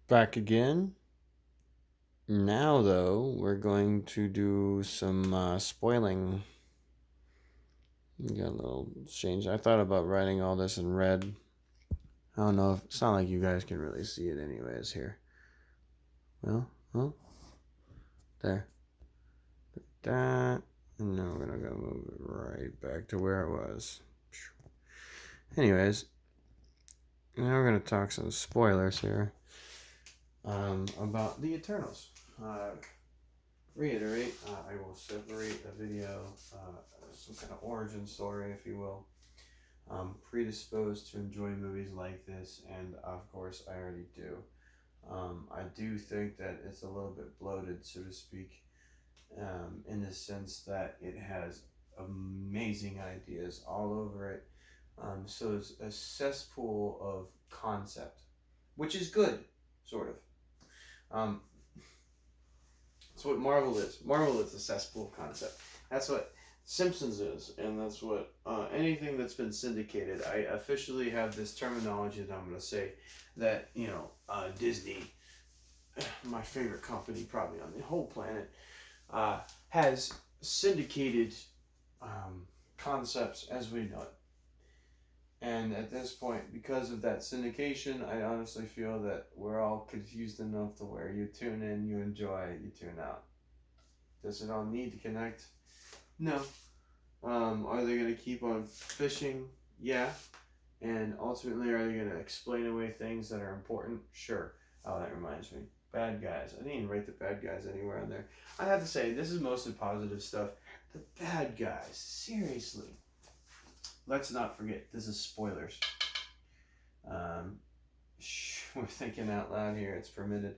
Back again. Now, though, we're going to do some spoiling. We got a little change. I thought about writing all this in red. I don't know if it's not like you guys can really see it, anyways. Here, well, there, that, and now we're gonna move it right back to where it was. Anyways, now we're gonna talk some spoilers here about the Eternals. Reiterate, I will separate a video, some kind of origin story, if you will. Predisposed to enjoy movies like this, and of course, I already do. I do think that it's a little bit bloated, so to speak, in the sense that it has amazing ideas all over it. So it's a cesspool of concept, which is good, sort of. That's what Marvel is. Marvel is a cesspool of concept. That's what Simpsons is, and that's what anything that's been syndicated. I officially have this terminology that I'm going to say that, Disney, my favorite company probably on the whole planet, has syndicated concepts as we know it. And at this point, because of that syndication, I honestly feel that we're all confused enough to where you tune in, you enjoy, you tune out. Does it all need to connect? No. Are they going to keep on fishing? Yeah. And ultimately, are they going to explain away things that are important? Sure. Oh, that reminds me. Bad guys. I didn't even rate the bad guys anywhere on there. I have to say, this is mostly positive stuff. The bad guys. Seriously. Let's not forget, this is spoilers. We're thinking out loud here. It's permitted.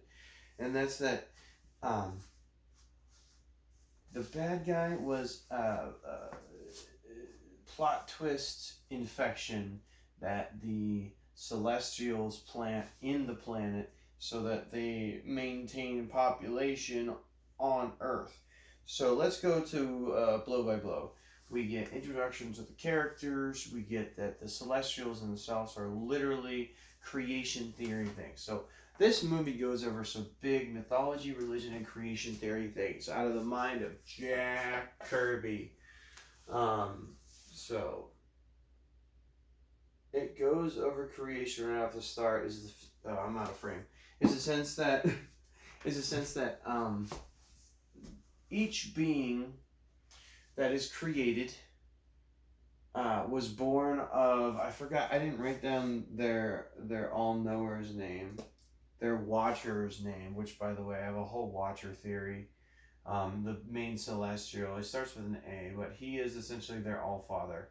And that's that the bad guy was plot twist infection that the Celestials plant in the planet so that they maintain population on Earth. So let's go to blow by blow. We get introductions of the characters. We get that the Celestials themselves are literally creation theory things. So this movie goes over some big mythology, religion, and creation theory things out of the mind of Jack Kirby. So it goes over creation right off the start. I'm out of frame. Is the sense that each being that is created was born of, I forgot, I didn't write down their all knower's name, their watcher's name, which by the way I have a whole watcher theory. The main celestial, it starts with an A, but he is essentially their all father,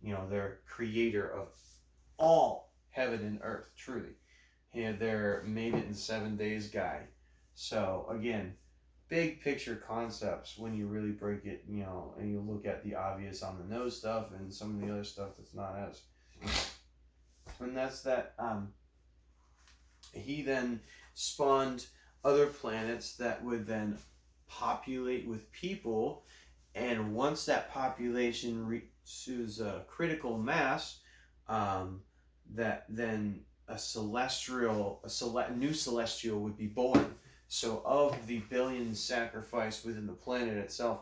their creator of all heaven and earth, truly. They're made it in 7 days guy. So again, big picture concepts when you really break it, and you look at the obvious on the nose stuff and some of the other stuff that's not as. And that's that he then spawned other planets that would then populate with people, and once that population reaches a critical mass, that then a new celestial would be born. So of the billions sacrificed within the planet itself,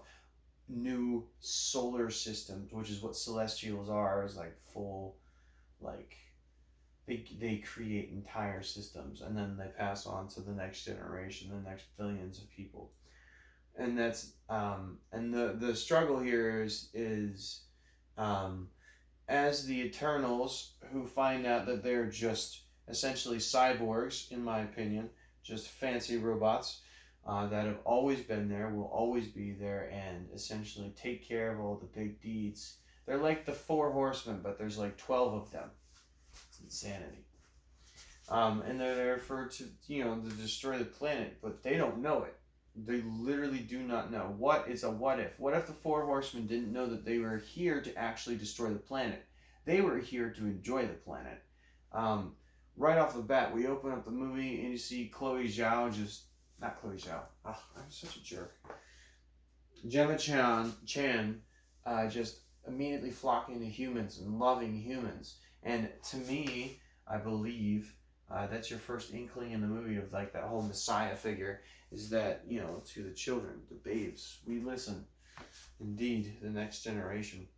new solar systems, which is what celestials are, is like full, like they create entire systems, and then they pass on to the next generation, the next billions of people. And that's and the struggle here is as the Eternals, who find out that they're just essentially cyborgs, in my opinion, just fancy robots that have always been there, will always be there, and essentially take care of all the big deeds. They're like the Four Horsemen, but there's like 12 of them. It's insanity. And they're there to destroy the planet, but they don't know it. They literally do not know. It's a what if? What if the Four Horsemen didn't know that they were here to actually destroy the planet? They were here to enjoy the planet. Right off the bat, we open up the movie and you see Chloe Zhao not Chloe Zhao. Oh, I'm such a jerk. Gemma Chan just immediately flocking to humans and loving humans. And to me, I believe That's your first inkling in the movie of like that whole Messiah figure. Is that, you know, to the children, the babes, we listen. Indeed, the next generation.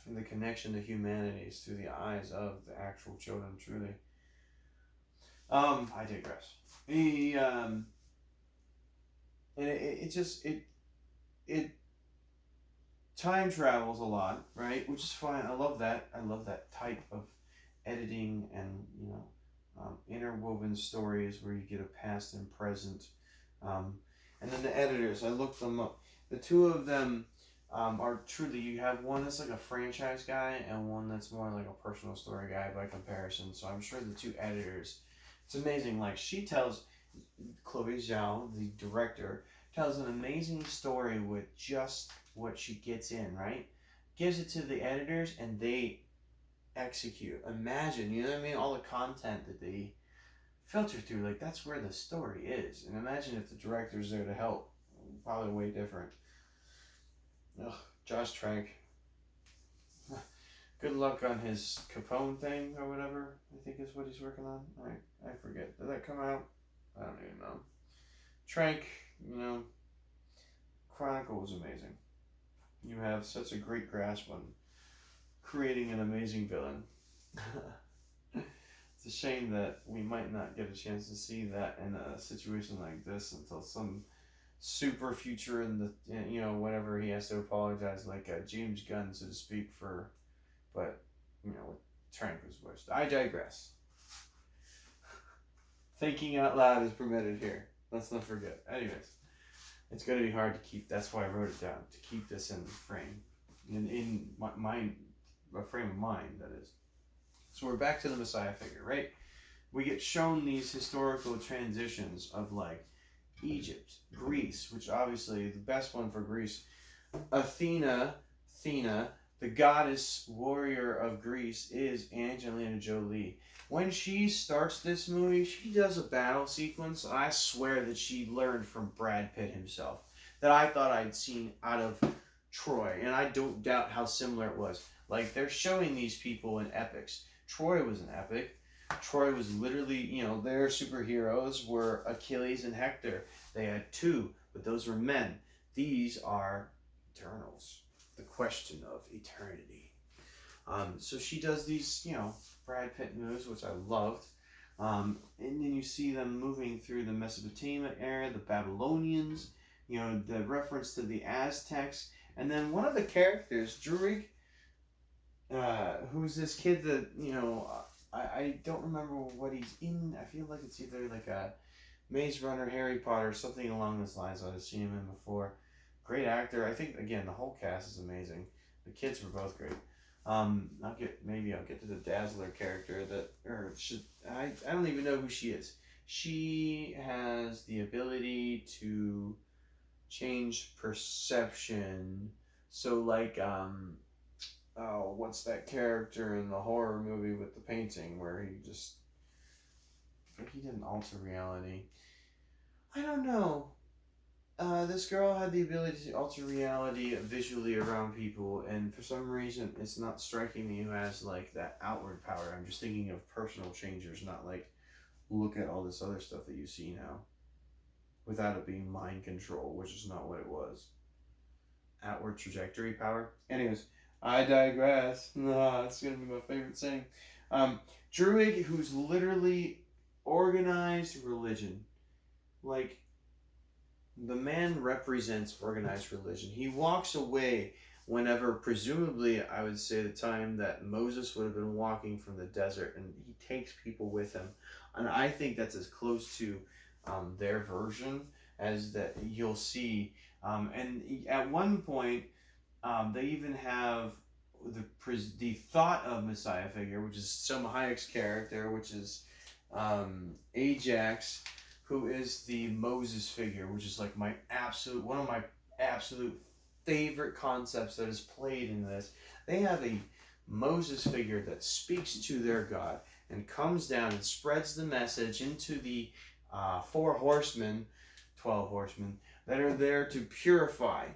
And the connection to humanity is through the eyes of the actual children, truly. I digress. And it just it time travels a lot, right? Which is fine. I love that. I love that type of editing and, you know, interwoven stories where you get a past and present. And then the editors, I looked them up. The two of them are truly, you have one that's like a franchise guy and one that's more like a personal story guy by comparison. So I'm sure the two editors, it's amazing. Like she tells, Chloe Zhao, the director, tells an amazing story with just what she gets in, right? Gives it to the editors and they execute. Imagine, you know what I mean? All the content that they filter through, like that's where the story is. And imagine if the director's there to help. Probably way different. Ugh, Josh Trank. Good luck on his Capone thing or whatever, I think is what he's working on. I forget. Did that come out? I don't even know. Trank, you know, Chronicle was amazing. You have such a great grasp on creating an amazing villain. It's a shame that we might not get a chance to see that in a situation like this until some super future in the, you know, whenever he has to apologize, like James Gunn, so to speak, for, but, you know, Trank was worst. I digress. Thinking out loud is permitted here. Let's not forget. Anyways, it's going to be hard to keep. That's why I wrote it down, to keep this in frame, in my mind, a frame of mind, that is. So we're back to the Messiah figure, right? We get shown these historical transitions of like Egypt, Greece, which obviously the best one for Greece, Athena, the goddess warrior of Greece, is Angelina Jolie. When she starts this movie, she does a battle sequence. I swear that she learned from Brad Pitt himself, that I thought I'd seen out of Troy, and I don't doubt how similar it was. Like, they're showing these people in epics. Troy was an epic. Troy was literally, you know, their superheroes were Achilles and Hector. They had two, but those were men. These are Eternals. The question of eternity. So she does these, you know, Brad Pitt moves, which I loved. And then you see them moving through the Mesopotamian era, the Babylonians, you know, the reference to the Aztecs. And then one of the characters, Druig, who's this kid that, you know, I don't remember what he's in. I feel like it's either like a Maze Runner, Harry Potter, something along those lines. I've seen him in before. Great actor. I think, again, the whole cast is amazing. The kids were both great. I'll get to the Dazzler character I don't even know who she is. She has the ability to change perception. So like, what's that character in the horror movie with the painting where he didn't alter reality. I don't know. This girl had the ability to alter reality visually around people, and for some reason, it's not striking me who has like that outward power. I'm just thinking of personal changers, not like look at all this other stuff that you see now, without it being mind control, which is not what it was. Outward trajectory power. Anyways, I digress. No, it's gonna be my favorite saying. Druig, who's literally organized religion, like. The man represents organized religion. He walks away whenever, presumably, I would say the time that Moses would have been walking from the desert, and he takes people with him. And I think that's as close to their version as that you'll see. And at one point, they even have the thought of Messiah figure, which is Selma Hayek's character, which is Ajax, who is the Moses figure, which is like one of my absolute favorite concepts that is played in this. They have a Moses figure that speaks to their God and comes down and spreads the message into the 12 horsemen that are there to purify.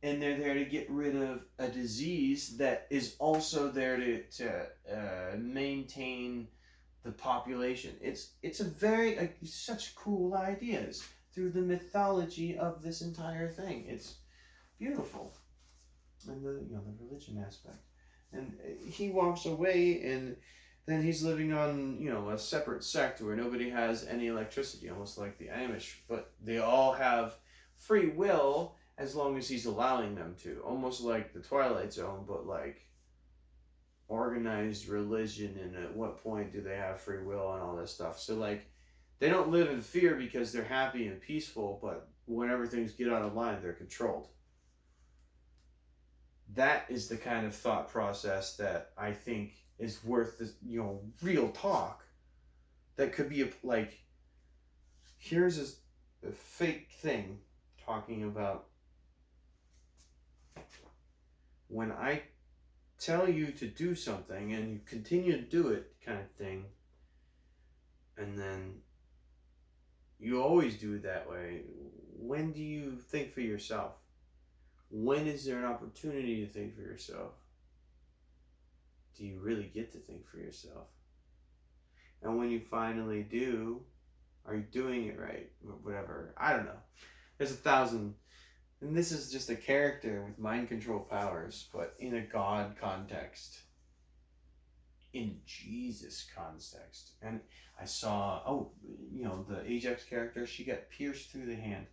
And they're there to get rid of a disease that is also there to maintain the population. It's a very such cool ideas through the mythology of this entire thing. It's beautiful, and the the religion aspect. And he walks away, and then he's living on a separate sect where nobody has any electricity, almost like the Amish, but they all have free will as long as he's allowing them to, almost like the Twilight Zone, but like organized religion, and at what point do they have free will and all this stuff. So like they don't live in fear because they're happy and peaceful, but whenever things get out of line, they're controlled. That is the kind of thought process that I think is worth this, real talk. That could be like, here's a fake thing talking about when I tell you to do something and you continue to do it, kind of thing, and then you always do it that way. When do you think for yourself? When is there an opportunity to think for yourself? Do you really get to think for yourself? And when you finally do, are you doing it right? Whatever. I don't know. There's 1,000. And this is just a character with mind control powers, but in a God context. In Jesus context. And I saw, the Ajax character, she got pierced through the hand.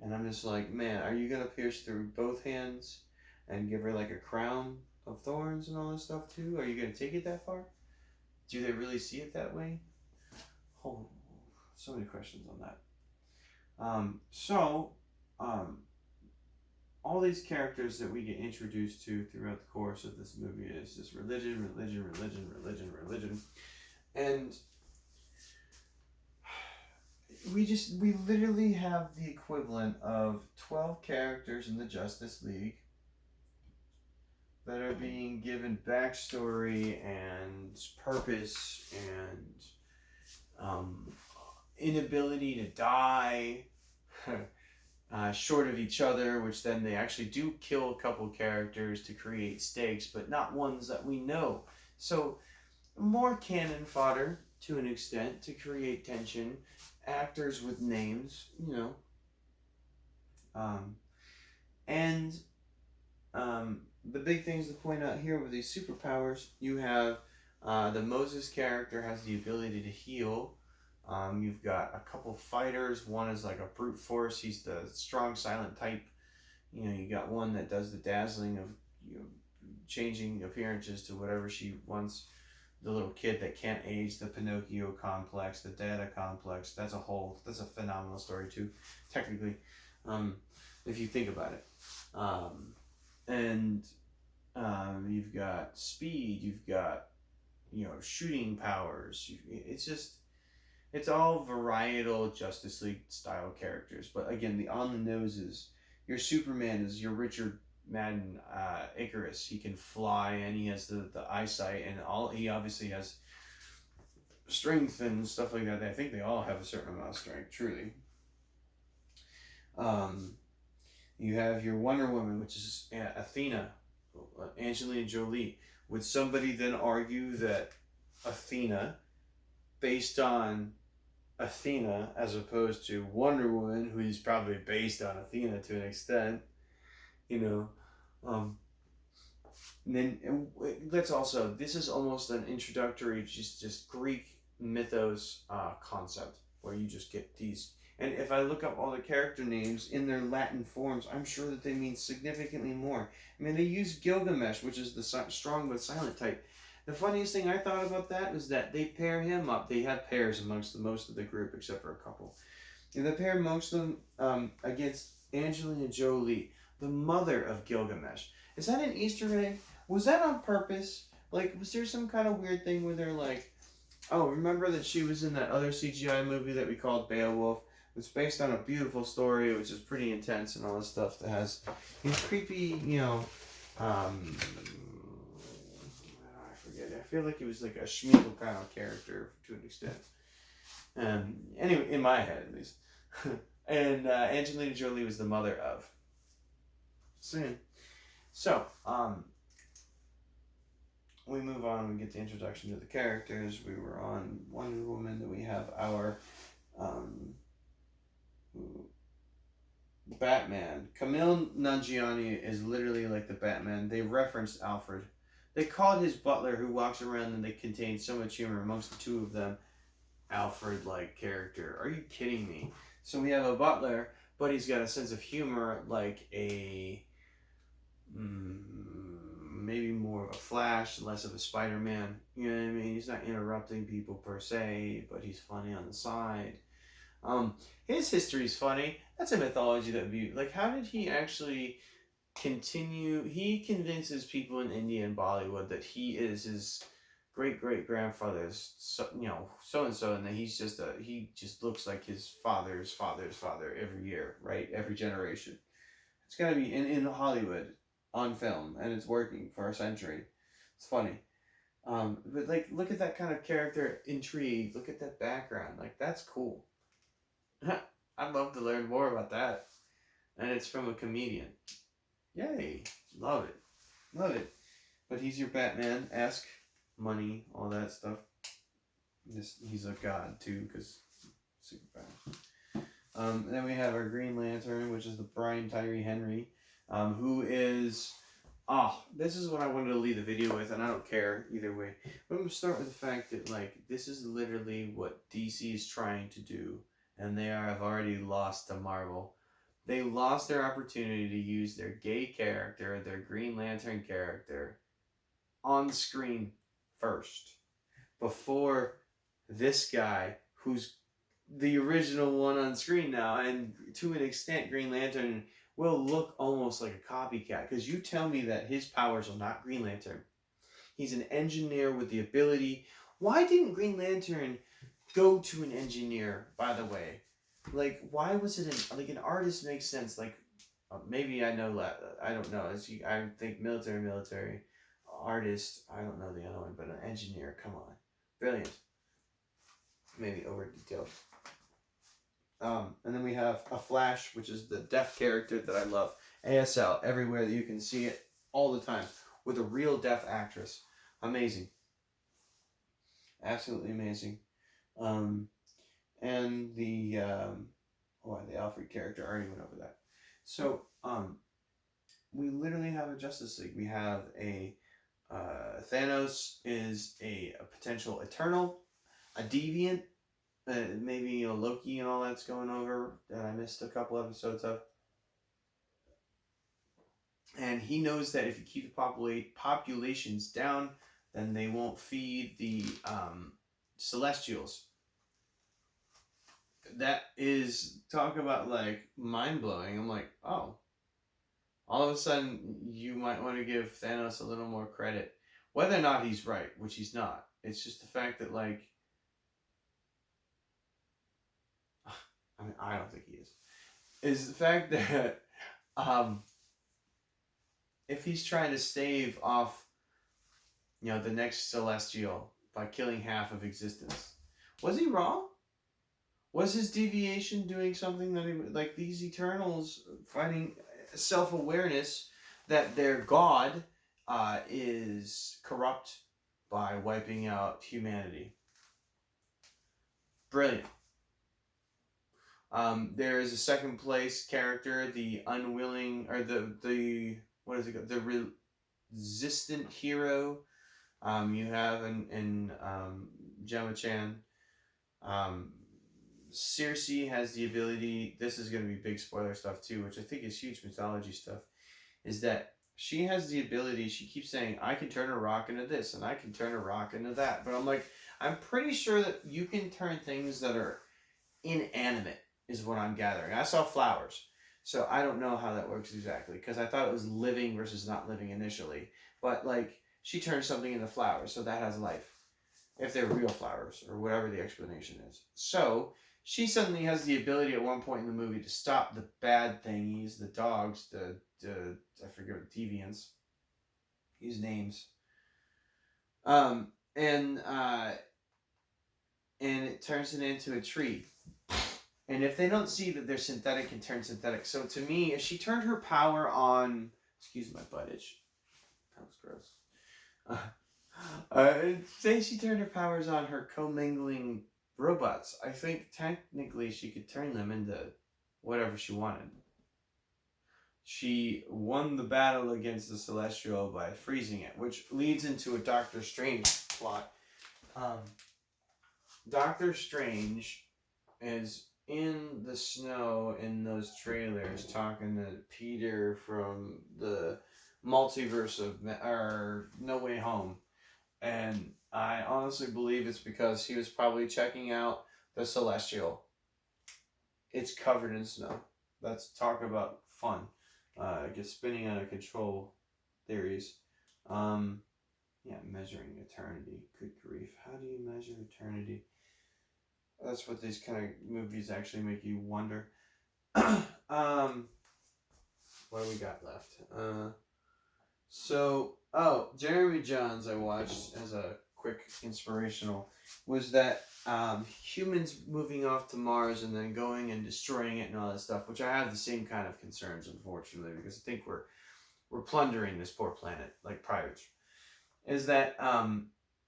And I'm just like, man, are you going to pierce through both hands and give her like a crown of thorns and all this stuff too? Are you going to take it that far? Do they really see it that way? Oh, so many questions on that. All these characters that we get introduced to throughout the course of this movie is just religion. And we literally have the equivalent of 12 characters in the Justice League that are being given backstory and purpose and inability to die, short of each other, which then they actually do kill a couple characters to create stakes, but not ones that we know. So more cannon fodder to an extent to create tension, actors with names, the big things to point out here with these superpowers, you have the Moses character has the ability to heal. You've got a couple fighters. One is like a brute force. He's the strong silent type. You got one that does the dazzling of changing appearances to whatever she wants. The little kid that can't age, the Pinocchio complex, the Dada complex. That's a phenomenal story too, technically, if you think about it. You've got speed, you've got, shooting powers. It's all varietal Justice League style characters. But again, the on the noses, your Superman is your Richard Madden Icarus. He can fly and he has the eyesight and he obviously has strength and stuff like that. I think they all have a certain amount of strength, truly. You have your Wonder Woman, which is Athena, Angelina Jolie. Would somebody then argue that Athena, based on Athena, as opposed to Wonder Woman, who is probably based on Athena to an extent, then let's also, this is almost an introductory, just Greek mythos concept, where you just get these. And if I look up all the character names in their Latin forms, I'm sure that they mean significantly more. I mean, they use Gilgamesh, which is the strong but silent type. The funniest thing I thought about that was that they pair him up. They have pairs amongst most of the group, except for a couple. And they pair most of them against Angelina Jolie, the mother of Gilgamesh. Is that an Easter egg? Was that on purpose? Like, was there some kind of weird thing where they're like, oh, remember that she was in that other CGI movie that we called Beowulf? It's based on a beautiful story, which is pretty intense and all this stuff that has these creepy, I forget. I feel like it was like a Schmeagol kind of character to an extent. Anyway, in my head at least. And Angelina Jolie was the mother of. So, we move on. We get the introduction to the characters. We were on Wonder Woman. Then we have our um, Batman. Camille Nanjiani is literally like the Batman. They referenced Alfred. They called his butler, who walks around and they contain so much humor amongst the two of them, Alfred-like character. Are you kidding me? So we have a butler, but he's got a sense of humor like a maybe more of a Flash, less of a Spider-Man. You know what I mean? He's not interrupting people per se, but he's funny on the side. His history's funny. That's a mythology that would be like. How did he actually continue? He convinces people in India and Bollywood that he is his great grandfather's, so and so, and that he just looks like his father's father every year, right? Every generation. It's got to be in Hollywood on film, and it's working for a century. It's funny. But like, look at that kind of character intrigue. Look at that background. Like, that's cool. I'd love to learn more about that. And it's from a comedian. Yay. Love it. Love it. But he's your Batman. Ask money, all that stuff. He's a god, too, because super bad. Then we have our Green Lantern, which is the Brian Tyree Henry, who is... this is what I wanted to leave the video with, and I don't care either way. But I'm going to start with the fact that, like, this is literally what DC is trying to do, and they have already lost to Marvel. They lost their opportunity to use their gay character, their Green Lantern character, on screen first, before this guy, who's the original one on screen now, and to an extent, Green Lantern will look almost like a copycat, because you tell me that his powers are not Green Lantern. He's an engineer with the ability. Why didn't Green Lantern go to an engineer, by the way? Like, why was it an artist makes sense? Like, maybe I know that. I don't know. I think military. Artist, I don't know the other one, but an engineer, come on. Brilliant. Maybe over detailed. And then we have a Flash, which is the deaf character that I love. ASL, everywhere that you can see it, all the time, with a real deaf actress. Amazing. Absolutely amazing. And the Alfred character, I already went over that. So, we literally have a Justice League. We have a Thanos is a potential Eternal, a Deviant, maybe Loki and all that's going over that I missed a couple episodes of. And he knows that if you keep the populations down, then they won't feed the Celestials. That is, talk about like mind-blowing. I'm like, oh. All of a sudden, you might want to give Thanos a little more credit. Whether or not he's right, which he's not. It's just the fact that, like... I mean, I don't think he is. Is the fact that if he's trying to stave off, the next Celestial by killing half of existence, was he wrong? Was his deviation doing something that he... Like, these Eternals finding... self-awareness that their god is corrupt by wiping out humanity. Brilliant. There is a second place character, the unwilling, or the what is it called? The resistant hero. You have in Gemma Chan. Circe has the ability, this is going to be big spoiler stuff too, which I think is huge mythology stuff, is that she has the ability, she keeps saying, I can turn a rock into this, and I can turn a rock into that. But I'm like, I'm pretty sure that you can turn things that are inanimate, is what I'm gathering. I saw flowers, so I don't know how that works exactly, because I thought it was living versus not living initially. But, like, she turns something into flowers, so that has life. If they're real flowers, or whatever the explanation is. So... she suddenly has the ability at one point in the movie to stop the bad thingies, the dogs, I forget what, deviants. Use names. And it turns it into a tree. And if they don't see that they're synthetic, it can turn synthetic. So to me, if she turned her power on... Excuse my butt itch. That was gross. Say she turned her powers on her commingling robots. I think technically she could turn them into whatever she wanted. She won the battle against the Celestial by freezing it, which leads into a Doctor Strange plot. Um, Doctor Strange is in the snow in those trailers talking to Peter from the multiverse of or No Way Home, and I honestly believe it's because he was probably checking out the Celestial. It's covered in snow. Let's talk about fun. Get spinning out of control theories. Yeah, measuring eternity. Good grief. How do you measure eternity? That's what these kind of movies actually make you wonder. What do we got left? Jeremy Johns I watched as a quick inspirational was that humans moving off to Mars and then going and destroying it and all that stuff, which I have the same kind of concerns, unfortunately, because I think we're plundering this poor planet like pirates. Is that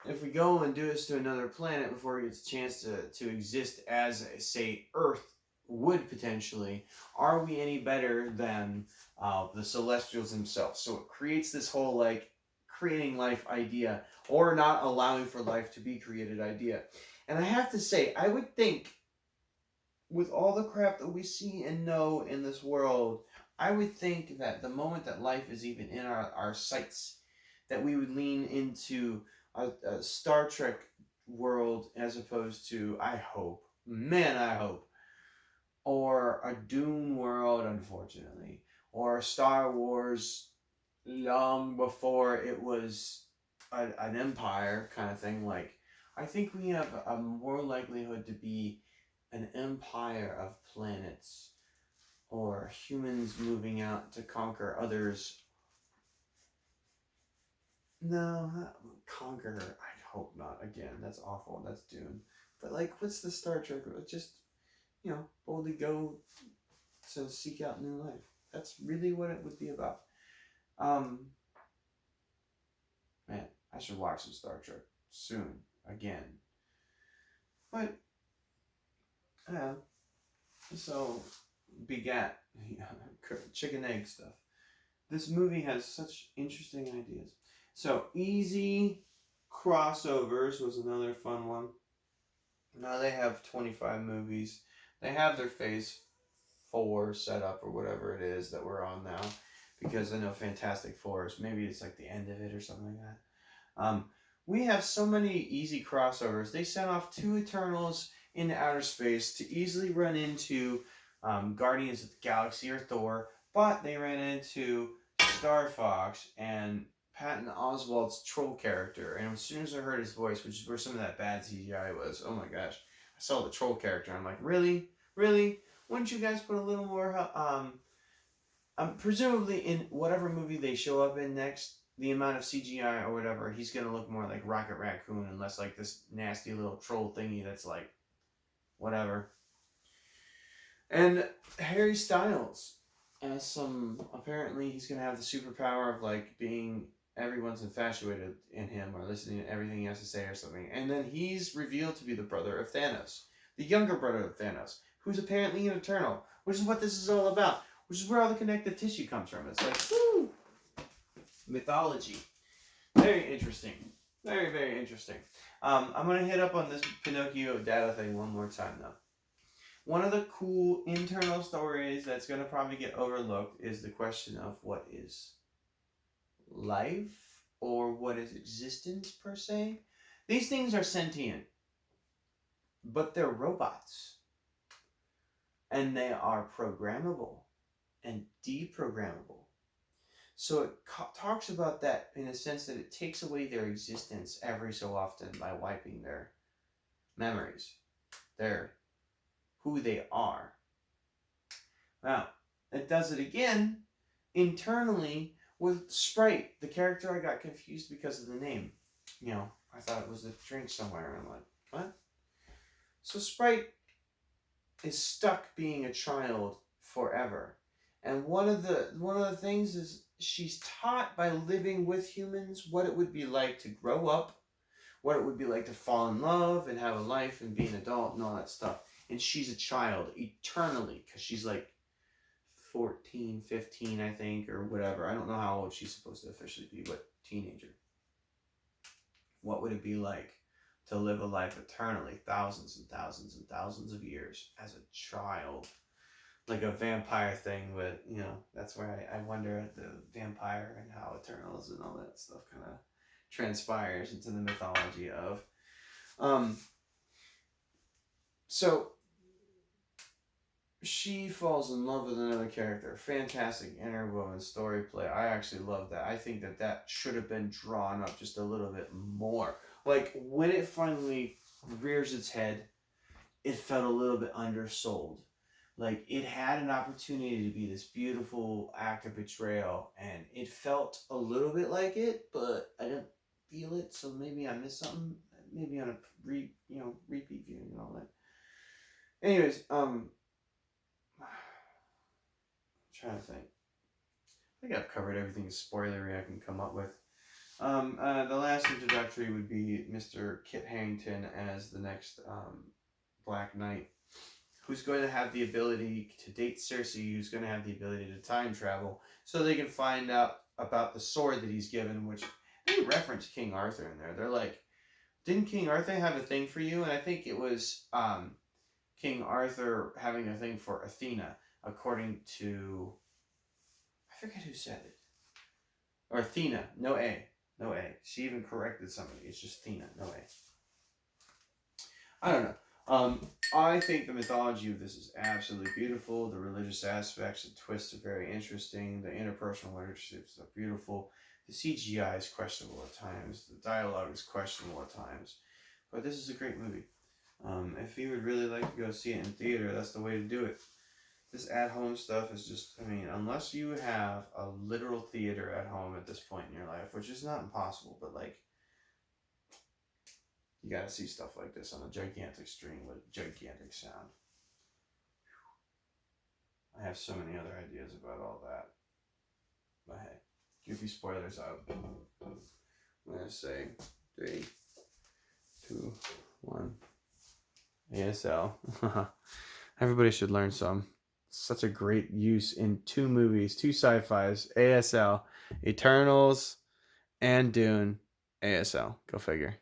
if we go and do this to another planet before it gets a chance to exist as, say, Earth would potentially, are we any better than the Celestials themselves? So it creates this whole, like, creating life idea, or not allowing for life to be created idea. And I have to say, I would think, with all the crap that we see and know in this world, I would think that the moment that life is even in our sights, that we would lean into a Star Trek world as opposed to, I hope, or a Dune world, unfortunately, or Star Wars long before it was an empire kind of thing. Like, I think we have a more likelihood to be an empire of planets or humans moving out to conquer others. No, not conquer. I hope not. Again, that's awful. That's Dune. But, like, what's the Star Trek? Just, boldly go to seek out new life. That's really what it would be about. Man, I should watch some Star Trek soon again. But so begat chicken egg stuff. This movie has such interesting ideas. So easy crossovers was another fun one. Now they have 25 movies. They have their phase 4 set up or whatever it is that we're on now, because I know Fantastic Four is maybe it's like the end of it or something like that. We have so many easy crossovers. They sent off 2 Eternals into outer space to easily run into Guardians of the Galaxy or Thor, but they ran into Star Fox and Patton Oswalt's troll character. And as soon as I heard his voice, which is where some of that bad CGI was, oh my gosh, I saw the troll character. I'm like, really? Wouldn't you guys put a little more? Presumably in whatever movie they show up in next, the amount of CGI or whatever, he's gonna look more like Rocket Raccoon and less like this nasty little troll thingy that's like, whatever. And Harry Styles as apparently he's gonna have the superpower of like being everyone's infatuated in him or listening to everything he has to say or something. And then he's revealed to be the brother of Thanos, the younger brother of Thanos, who's apparently an Eternal, which is what this is all about, which is where all the connective tissue comes from. It's like, woo! Mythology. Very interesting. Very, very interesting. I'm going to hit up on this Pinocchio data thing one more time, though. One of the cool internal stories that's going to probably get overlooked is the question of what is life or what is existence, per se. These things are sentient, but they're robots. And they are programmable and deprogrammable. So it talks about that in a sense that it takes away their existence every so often by wiping their memories, who they are. Now, it does it again internally with Sprite, the character I got confused because of the name. I thought it was a drink somewhere, and I'm like, what? So Sprite is stuck being a child forever. And one of the things she's taught by living with humans what it would be like to grow up, what it would be like to fall in love and have a life and be an adult and all that stuff. And she's a child eternally because she's like 14, 15, I think, or whatever. I don't know how old she's supposed to officially be, but teenager. What would it be like to live a life eternally, thousands and thousands and thousands of years as a child? Like a vampire thing, but that's where I wonder at the vampire and how Eternals and all that stuff kind of transpires into the mythology of. So she falls in love with another character. Fantastic interwoven story play. I actually love that. I think that should have been drawn up just a little bit more. Like when it finally rears its head, it felt a little bit undersold. Like it had an opportunity to be this beautiful act of betrayal, and it felt a little bit like it, but I didn't feel it. So maybe I missed something. Maybe on a repeat viewing and all that. Anyways, trying to think. I think I've covered everything spoilery I can come up with. The last introductory would be Mr. Kit Harington as the next Black Knight, who's going to have the ability to date Cersei, who's going to have the ability to time travel, so they can find out about the sword that he's given, which they reference King Arthur in there. They're like, didn't King Arthur have a thing for you? And I think it was King Arthur having a thing for Athena, according to, I forget who said it. Or Athena, no A. No A. She even corrected somebody. It's just Athena, no A. I don't know. I think the mythology of this is absolutely beautiful. The religious aspects and twists are very interesting. The interpersonal relationships are beautiful. The CGI is questionable at times. The dialogue is questionable at times. But this is a great movie. If you would really like to go see it in theater, that's the way to do it. This at-home stuff is just, unless you have a literal theater at home at this point in your life, which is not impossible, but like, you gotta see stuff like this on a gigantic screen with gigantic sound. I have so many other ideas about all that. But hey, goofy spoilers out. I'm gonna say 3, 2, 1. ASL. Everybody should learn some. Such a great use in 2 movies, 2 sci-fis. ASL, Eternals, and Dune. ASL. Go figure.